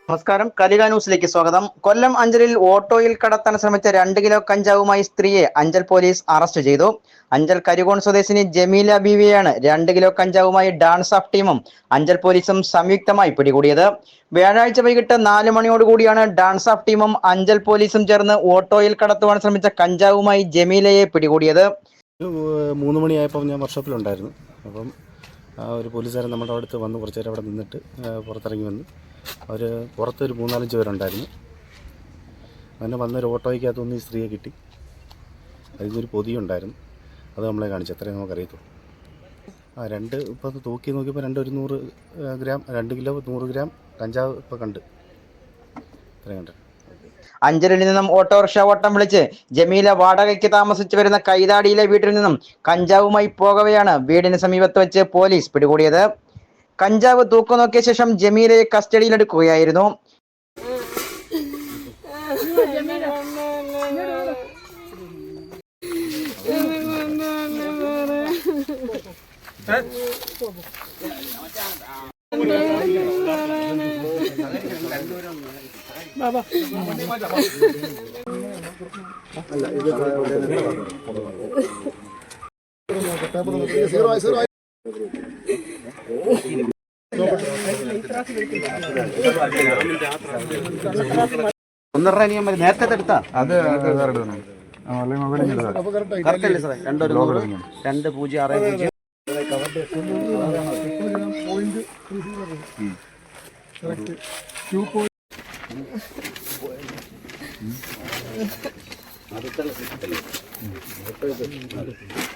നമസ്കാരം, കലിക ന്യൂസിലേക്ക് സ്വാഗതം. കൊല്ലം അഞ്ചലിൽ ഓട്ടോയിൽ കടത്താൻ ശ്രമിച്ച 2 കിലോ കഞ്ചാവുമായി സ്ത്രീയെ അഞ്ചൽ പോലീസ് അറസ്റ്റ് ചെയ്തു. അഞ്ചൽ കരികോൺ സ്വദേശിനി ജമീല ബീവിയെയാണ് 2 കിലോ കഞ്ചാവുമായി ഡാൻസ് ഓഫ് ടീമും അഞ്ചൽ പോലീസും സംയുക്തമായി പിടികൂടിയത്. വ്യാഴാഴ്ച വൈകിട്ട് 4 മണിയോടുകൂടിയാണ് ഡാൻസ് ഓഫ് ടീമും അഞ്ചൽ പോലീസും ചേർന്ന് ഓട്ടോയിൽ കടത്തുവാൻ ശ്രമിച്ച കഞ്ചാവുമായി ജമീലയെ പിടികൂടിയത്. 3 മണിയായപ്പോൾ ഞാൻ വർക്ക്ഷോപ്പിലുണ്ടായിരുന്നു. അപ്പം ഒരു പോലീസുകാരൻ നമ്മുടെ അടുത്ത് വന്ന് കുറച്ച് നേരം അവിടെ നിന്നിട്ട് പുറത്തിറങ്ങി വന്ന് അവർ പുറത്തൊരു 3-4 പേരുണ്ടായിരുന്നു. അങ്ങനെ വന്നൊരു ഓട്ടോയ്ക്കകത്തുനിന്ന് ഈ സ്ത്രീയെ കിട്ടി. അതിനൊരു പൊതിയുണ്ടായിരുന്നു, അത് നമ്മളെ കാണിച്ചു. അത്രയും നമുക്കറിയത്തുള്ളൂ. ഇപ്പോൾ തൂക്കി നോക്കിയപ്പോൾ 100 ഗ്രാം 2 കിലോ 100 ഗ്രാം കഞ്ചാവ് ഇപ്പോൾ കണ്ട്. അത്രയും കണ്ടു. അഞ്ചലിൽ നിന്നും ഓട്ടോറിക്ഷ ഓട്ടം വിളിച്ച് ജമീല വാടകയ്ക്ക് താമസിച്ചു വരുന്ന കൈതാടിയിലെ വീട്ടിൽ നിന്നും കഞ്ചാവുമായി പോകവെയാണ് വീടിന് സമീപത്ത് വെച്ച് പോലീസ് പിടികൂടിയത്. കഞ്ചാവ് തൂക്കുനോക്കിയ ശേഷം ജമീലയെ കസ്റ്റഡിയിലെടുക്കുകയായിരുന്നു. നേരത്തെ എടുത്താ അത് 2 0